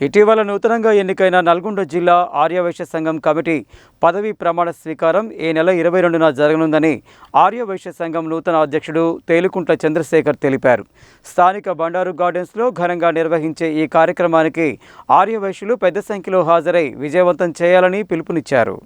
ఇటీవల నూతనంగా ఎన్నికైన నల్గొండ జిల్లా ఆర్యవైశ్య సంఘం కమిటీ పదవీ ప్రమాణ స్వీకారం ఈ నెల 22న జరగనుందని ఆర్యవైశ్య సంఘం నూతన అధ్యక్షుడు తేలుకుంట్ల చంద్రశేఖర్ తెలిపారు. స్థానిక బండారు గార్డెన్స్లో ఘనంగా నిర్వహించే ఈ కార్యక్రమానికి ఆర్యవైశ్యులు పెద్ద సంఖ్యలో హాజరై విజయవంతం చేయాలని పిలుపునిచ్చారు.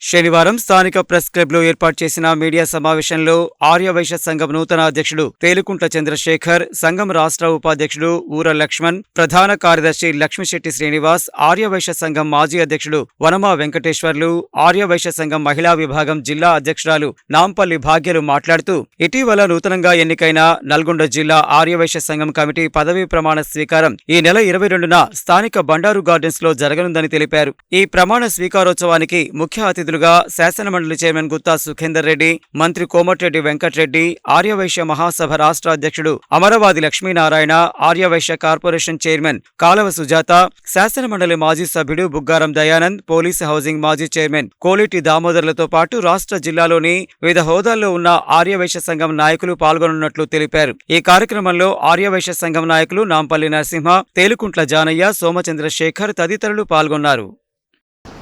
శనివారం స్థానిక ప్రెస్ క్లబ్లో ఏర్పాటు చేసిన మీడియా సమావేశంలో ఆర్యవైశ్య సంఘం నూతన అధ్యక్షుడు తేలుకుంట్ల చంద్రశేఖర్, సంఘం రాష్ట్ర ఉపాధ్యక్షుడు ఊర లక్ష్మణ్, ప్రధాన కార్యదర్శి లక్ష్మిశెట్టి శ్రీనివాస్, ఆర్యవైశ్య సంఘం మాజీ అధ్యక్షుడు వనమా వెంకటేశ్వర్లు, ఆర్యవైశ్య సంఘం మహిళా విభాగం జిల్లా అధ్యక్షురాలు నాంపల్లి భాగ్యలు మాట్లాడుతూ ఇటీవల నూతనంగా ఎన్నికైన నల్గొండ జిల్లా ఆర్యవైశ్య సంఘం కమిటీ పదవీ ప్రమాణ స్వీకారం ఈ నెల 22న స్థానిక బండారు గార్డెన్స్ లో జరగనుందని తెలిపారు. ఈ ప్రమాణ స్వీకారోత్సవానికి ముఖ్య అతిథులుగా శాసనమండలి చైర్మన్ గుత్తా సుఖేందర్ రెడ్డి, మంత్రి కోమటిరెడ్డి వెంకటరెడ్డి, ఆర్యవైశ్య మహాసభ రాష్ట్ర అధ్యక్షుడు అమరవాది లక్ష్మీనారాయణ, ఆర్యవైశ్య కార్పొరేషన్ చైర్మన్ కాలవ సుజాత, శాసనమండలి మాజీ సభ్యుడు బుగ్గారం దయానంద్, పోలీసు హౌసింగ్ మాజీ చైర్మన్ కోలేటి దామోదర్లతో పాటు రాష్ట్ర జిల్లాలోని వివిధ హోదాల్లో ఉన్న ఆర్యవైశ్య సంఘం నాయకులు పాల్గొనున్నట్లు తెలిపారు. ఈ కార్యక్రమంలో ఆర్యవైశ్య సంఘం నాయకులు నాంపల్లి నరసింహ, తేలుకుంట్ల జానయ్య, సోమచంద్రశేఖర్ తదితరులు పాల్గొన్నారు.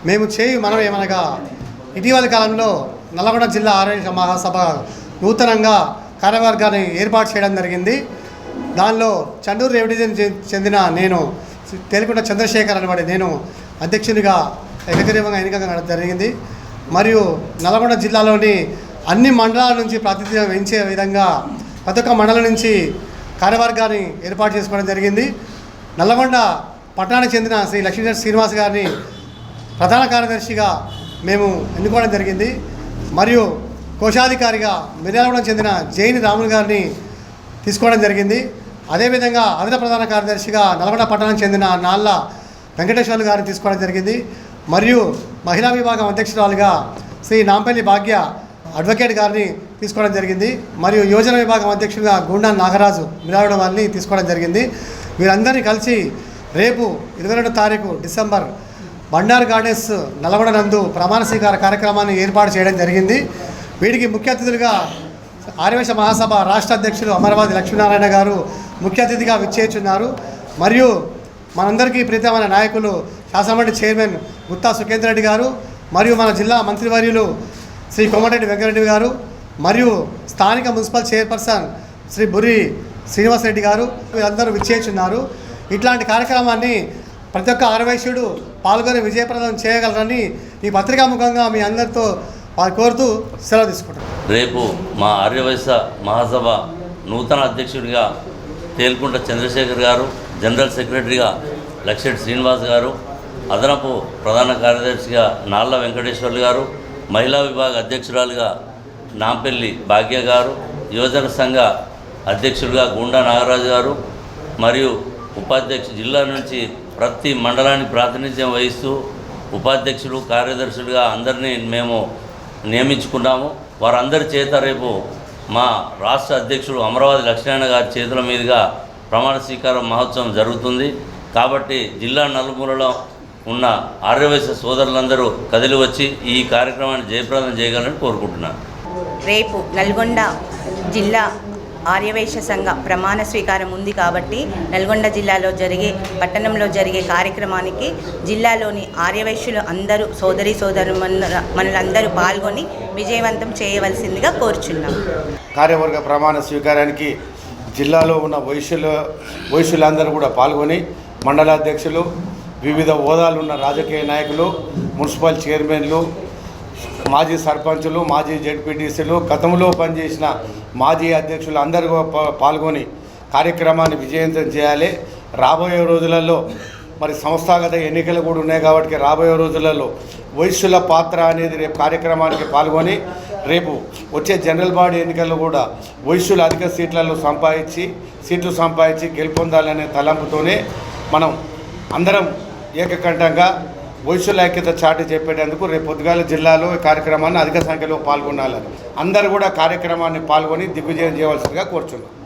మేము మనం ఏమనగా ఇటీవల కాలంలో నల్గొండ జిల్లా ఆర్యవైశ్య మహాసభ నూతనంగా కార్యవర్గాన్ని ఏర్పాటు చేయడం జరిగింది. దానిలో చండూరు రెవెన్యూ చెందిన నేను తేలుకుంట్ల చంద్రశేఖర్ అనబడి నేను అధ్యక్షునిగా ఏకగ్రీవంగా ఎన్నిక జరిగింది. మరియు నల్గొండ జిల్లాలోని అన్ని మండలాల నుంచి ప్రాతినిధ్యం వహించే విధంగా ప్రతి ఒక్క మండలం నుంచి కార్యవర్గాన్ని ఏర్పాటు చేసుకోవడం జరిగింది. నల్గొండ పట్టణానికి చెందిన శ్రీ లక్ష్మీశెట్టి శ్రీనివాస్ గారిని ప్రధాన కార్యదర్శిగా మేము ఎన్నుకోవడం జరిగింది. మరియు కోశాధికారిగా మిర్యాలగూడెం చెందిన జైని రాములు గారిని తీసుకోవడం జరిగింది. అదేవిధంగా అదన ప్రధాన కార్యదర్శిగా నల్గొండ పట్టణానికి చెందిన నాళ్ళ వెంకటేశ్వర్లు గారిని తీసుకోవడం జరిగింది. మరియు మహిళా విభాగం అధ్యక్షురాలుగా శ్రీ నాంపల్లి భాగ్య అడ్వకేట్ గారిని తీసుకోవడం జరిగింది. మరియు యోజన విభాగం అధ్యక్షుడిగా గుండా నాగరాజు మిర్యాలగూడెం వారిని తీసుకోవడం జరిగింది. వీరందరినీ కలిసి రేపు 22 తారీఖు డిసెంబర్ బండారు గార్డెన్స్ నల్గొండ నందు ప్రమాణ స్వీకార కార్యక్రమాన్ని ఏర్పాటు చేయడం జరిగింది. వీటికి ముఖ్య అతిథులుగా ఆర్యవైశ్య మహాసభ రాష్ట్ర అధ్యక్షులు అమరవాది లక్ష్మీనారాయణ గారు ముఖ్య అతిథిగా విచ్చేస్తున్నారు. మరియు మనందరికీ ప్రీతమైన నాయకులు శాసనమండలి చైర్మన్ గుత్తా సుఖేందర్ రెడ్డి గారు, మరియు మన జిల్లా మంత్రివర్యులు శ్రీ కోమటిరెడ్డి వెంకటరెడ్డి గారు, మరియు స్థానిక మున్సిపల్ చైర్పర్సన్ శ్రీ బుర్రి శ్రీనివాసరెడ్డి గారు వీరందరూ విచ్చేస్తున్నారు. ఇట్లాంటి కార్యక్రమాన్ని ప్రతి ఒక్క ఆర్యవైశ్యుడు పాల్గొని విజయప్రదం చేయగలరని ఈ పత్రికాముఖంగా మీ అందరితో కోరుతూ సెలవు తీసుకుంటారు. రేపు మా ఆర్యవైశ్య మహాసభ నూతన అధ్యక్షుడిగా తేలుకుంట్ల చంద్రశేఖర్ గారు, జనరల్ సెక్రటరీగా లక్ష్మణ్ శ్రీనివాస్ గారు, అదనపు ప్రధాన కార్యదర్శిగా నాళ్ళ వెంకటేశ్వర్లు గారు, మహిళా విభాగ అధ్యక్షురాలుగా నాంపల్లి భాగ్య గారు, యువజన సంఘ అధ్యక్షుడిగా గుండా నాగరాజు గారు, మరియు జిల్లా నుంచి ప్రతి మండలానికి ప్రాతినిధ్యం వహిస్తూ ఉపాధ్యక్షులు, కార్యదర్శులుగా అందరినీ మేము నియమించుకున్నాము. వారందరి చేత రేపు మా రాష్ట్ర అధ్యక్షుడు అమరవాది లక్ష్మీనారాయణ గారి చేతుల మీదుగా ప్రమాణ స్వీకారం మహోత్సవం జరుగుతుంది. కాబట్టి జిల్లా నలుమూలలో ఉన్న ఆర్యవైశ్య సోదరులందరూ కదిలి వచ్చి ఈ కార్యక్రమాన్ని జయప్రదం చేయగలని కోరుకుంటున్నాను. రేపు నల్గొండ జిల్లా ఆర్యవైశ్య సంఘ ప్రమాణ స్వీకారం ఉంది కాబట్టి నల్గొండ జిల్లాలో పట్టణంలో జరిగే కార్యక్రమానికి జిల్లాలోని ఆర్యవైశ్యులు అందరూ మనలందరూ పాల్గొని విజయవంతం చేయవలసిందిగా కోరుచున్నాం. కార్యవర్గ ప్రమాణ స్వీకారానికి జిల్లాలో ఉన్న వైశ్యులందరూ కూడా పాల్గొని మండలాధ్యక్షులు, వివిధ హోదాలు ఉన్న రాజకీయ నాయకులు, మున్సిపల్ చైర్మన్లు, మాజీ సర్పంచులు, మాజీ జెడ్పీటీసీలు, గతంలో పనిచేసిన మాజీ అధ్యక్షులు అందరూ పాల్గొని కార్యక్రమాన్ని విజయవంతం చేయాలి. రాబోయే రోజులలో మరి సంస్థాగత ఎన్నికలు కూడా ఉన్నాయి కాబట్టి రాబోయే రోజులలో వైశ్యుల పాత్ర అనేది రేపు కార్యక్రమానికి పాల్గొని రేపు వచ్చే జనరల్ బాడీ ఎన్నికల్లో కూడా వైశ్యులు అధిక సీట్లు సంపాదించి గెలుపొందాలనే తలంపుతోనే మనం అందరం ఏకకంఠంగా వైశ్యుల ఐక్యత చాటి చెప్పేటందుకు రేపు పొద్దుగాల జిల్లాలో ఈ కార్యక్రమాన్ని అధిక సంఖ్యలో పాల్గొనాలని అందరూ కూడా కార్యక్రమాన్ని పాల్గొని దిగ్విజయం చేయవలసిందిగా కోరుచున్నాం.